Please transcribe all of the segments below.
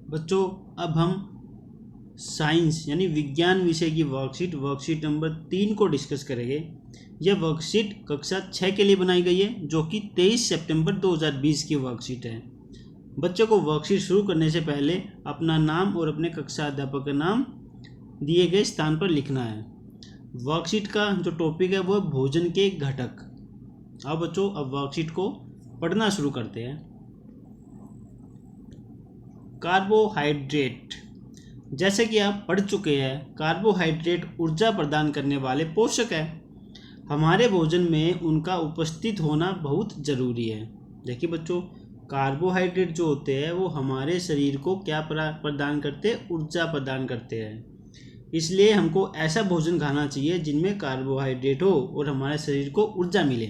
बच्चों अब हम साइंस यानी विज्ञान विषय की वर्कशीट नंबर 3 को डिस्कस करेंगे। यह वर्कशीट कक्षा 6 के लिए बनाई गई है, जो कि 23 सितंबर 2020 की वर्कशीट है। बच्चों को वर्कशीट शुरू करने से पहले अपना नाम और अपने कक्षा अध्यापक का नाम दिए गए स्थान पर लिखना है। वर्कशीट का जो टॉपिक है वो भोजन के घटक। अब बच्चों अब वर्कशीट को पढ़ना शुरू करते हैं। कार्बोहाइड्रेट, जैसे कि आप पढ़ चुके हैं, कार्बोहाइड्रेट ऊर्जा प्रदान करने वाले पोषक है। हमारे भोजन में उनका उपस्थित होना बहुत ज़रूरी है। देखिए बच्चों, कार्बोहाइड्रेट जो होते हैं वो हमारे शरीर को क्या प्रदान करते हैं? ऊर्जा प्रदान करते हैं। इसलिए हमको ऐसा भोजन खाना चाहिए जिनमें कार्बोहाइड्रेट हो और हमारे शरीर को ऊर्जा मिले।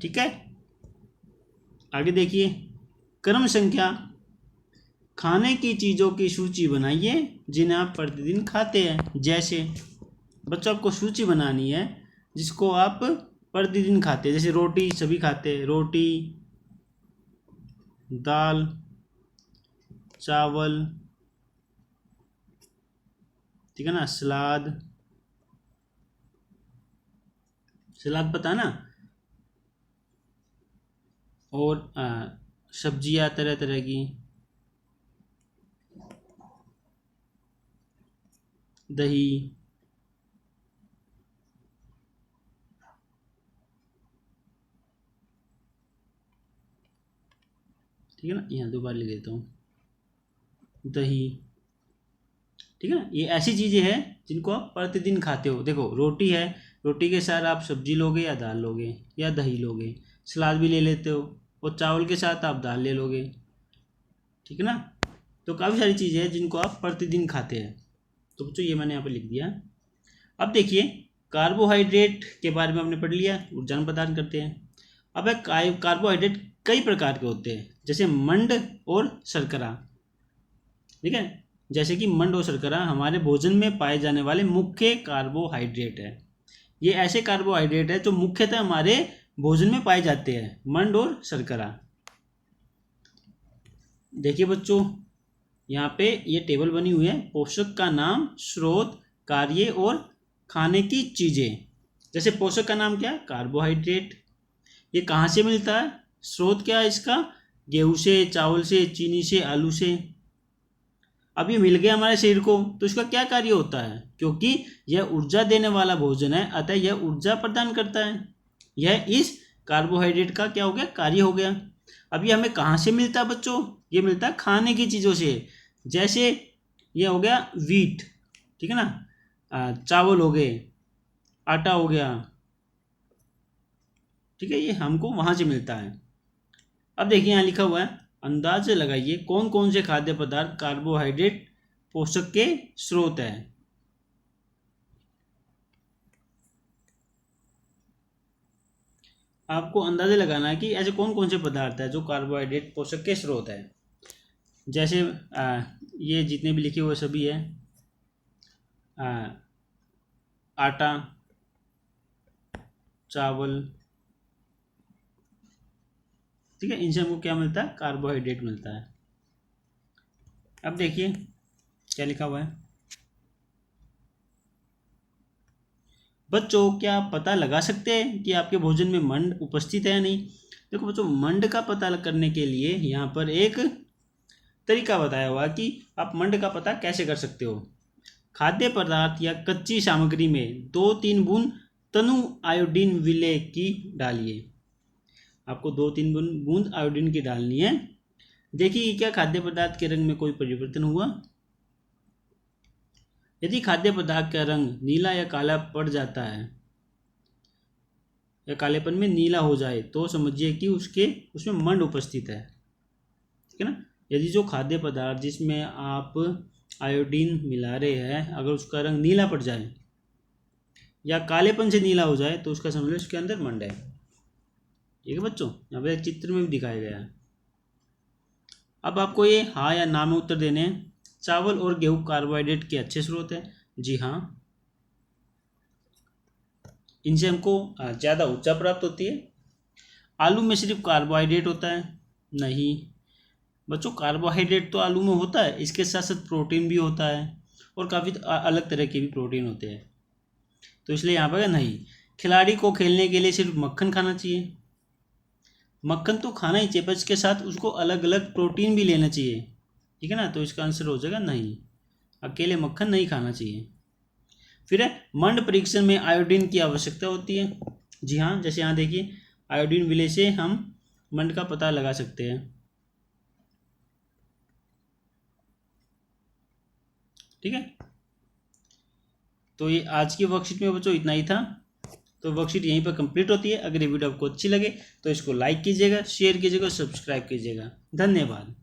ठीक है, आगे देखिए। क्रम संख्या, खाने की चीज़ों की सूची बनाइए जिन्हें आप प्रतिदिन खाते हैं। जैसे बच्चों, आपको सूची बनानी है जिसको आप प्रतिदिन खाते हैं। जैसे रोटी सभी खाते हैं, रोटी, दाल, चावल, ठीक है ना, सलाद, सलाद पता ना, और सब्जियां तरह तरह की, दही, ठीक है ना, यहाँ दो बार लिख देता हूँ, दही, ठीक है ना। ये ऐसी चीज़ें हैं जिनको आप प्रतिदिन खाते हो। देखो रोटी है, रोटी के साथ आप सब्जी लोगे या दाल लोगे या दही लोगे, सलाद भी ले लेते हो, और चावल के साथ आप दाल ले लोगे, ठीक है ना। तो काफ़ी सारी चीज़ें हैं जिनको आप प्रतिदिन खाते हैं। तो बच्चों ये मैंने यहाँ पर लिख दिया। अब देखिए, कार्बोहाइड्रेट के बारे में आपने पढ़ लिया, ऊर्जा प्रदान करते हैं। अब कार्बोहाइड्रेट कई प्रकार के होते हैं, जैसे मंड और शर्करा, ठीक है। जैसे कि मंड और शर्करा हमारे भोजन में पाए जाने वाले मुख्य कार्बोहाइड्रेट है। ये ऐसे कार्बोहाइड्रेट है जो मुख्यतः हमारे भोजन में पाए जाते हैं, मंड और शर्करा। देखिए बच्चों, यहाँ पे ये टेबल बनी हुई है। पोषक का नाम, स्रोत, कार्य और खाने की चीज़ें। जैसे पोषक का नाम क्या है? कार्बोहाइड्रेट। ये कहाँ से मिलता है? स्रोत क्या है इसका? गेहूँ से, चावल से, चीनी से, आलू से। अब ये मिल गया हमारे शरीर को, तो इसका क्या कार्य होता है? क्योंकि यह ऊर्जा देने वाला भोजन है, अतः यह ऊर्जा प्रदान करता है। यह इस कार्बोहाइड्रेट का क्या हो गया? कार्य हो गया। अब ये हमें कहाँ से मिलता है बच्चों? ये मिलता है खाने की चीज़ों से। जैसे ये हो गया वीट, ठीक है ना, चावल हो गए, आटा हो गया, ठीक है, ये हमको वहाँ से मिलता है। अब देखिए यहाँ लिखा हुआ है, अंदाज लगाइए कौन कौन से खाद्य पदार्थ कार्बोहाइड्रेट पोषक के स्रोत है। आपको अंदाजा लगाना है कि ऐसे कौन कौन से पदार्थ है जो कार्बोहाइड्रेट पोषक के स्रोत है। जैसे ये जितने भी लिखे हुए सभी है, आटा, चावल, ठीक है, इनसे हमको क्या मिलता है? कार्बोहाइड्रेट मिलता है। अब देखिए क्या लिखा हुआ है। बच्चों, क्या आप पता लगा सकते हैं कि आपके भोजन में मंड उपस्थित है या नहीं? देखो बच्चों, मंड का पता करने के लिए यहाँ पर एक तरीका बताया हुआ कि आप मंड का पता कैसे कर सकते हो। खाद्य पदार्थ या कच्ची सामग्री में 2-3 बूंद तनु आयोडीन विलेय की डालिए। आपको 2-3 बूंद आयोडीन की डालनी है। देखिए कि क्या खाद्य पदार्थ के रंग में कोई परिवर्तन हुआ। यदि खाद्य पदार्थ का रंग नीला या काला पड़ जाता है या कालेपन में नीला हो जाए तो समझिए कि उसमें मंड उपस्थित है, ठीक है ना। यदि जो खाद्य पदार्थ जिसमें आप आयोडीन मिला रहे हैं, अगर उसका रंग नीला पड़ जाए या कालेपन से नीला हो जाए तो उसका समझ लो उसके अंदर मंड है। ठीक है बच्चों, यहाँ पे चित्र में भी दिखाया गया है। अब आपको ये हाँ या ना में उत्तर देने हैं। चावल और गेहूँ कार्बोहाइड्रेट के अच्छे स्रोत हैं। जी हाँ, इनसे हमको ज़्यादा ऊर्जा प्राप्त होती है। आलू में सिर्फ कार्बोहाइड्रेट होता है? नहीं। बच्चों कार्बोहाइड्रेट तो आलू में होता है, इसके साथ साथ प्रोटीन भी होता है और काफ़ी अलग तरह के भी प्रोटीन होते हैं। तो इसलिए यहाँ पर नहीं, खिलाड़ी को खेलने के लिए सिर्फ मक्खन खाना चाहिए। मक्खन तो खाना ही चाहिए, पर इसके साथ उसको अलग अलग प्रोटीन भी लेना चाहिए, ठीक है ना। तो इसका आंसर हो जाएगा नहीं, अकेले मक्खन नहीं खाना चाहिए। फिर है मंड परीक्षण में आयोडीन की आवश्यकता होती है। जी हाँ, जैसे यहाँ देखिए आयोडीन विलेय से हम मंड का पता लगा सकते हैं, ठीक है। तो ये आज की वर्कशीट में बच्चों इतना ही था। तो वर्कशीट यहीं पर कंप्लीट होती है। अगर ये वीडियो आपको अच्छी लगे तो इसको लाइक कीजिएगा, शेयर कीजिएगा और सब्सक्राइब कीजिएगा। धन्यवाद।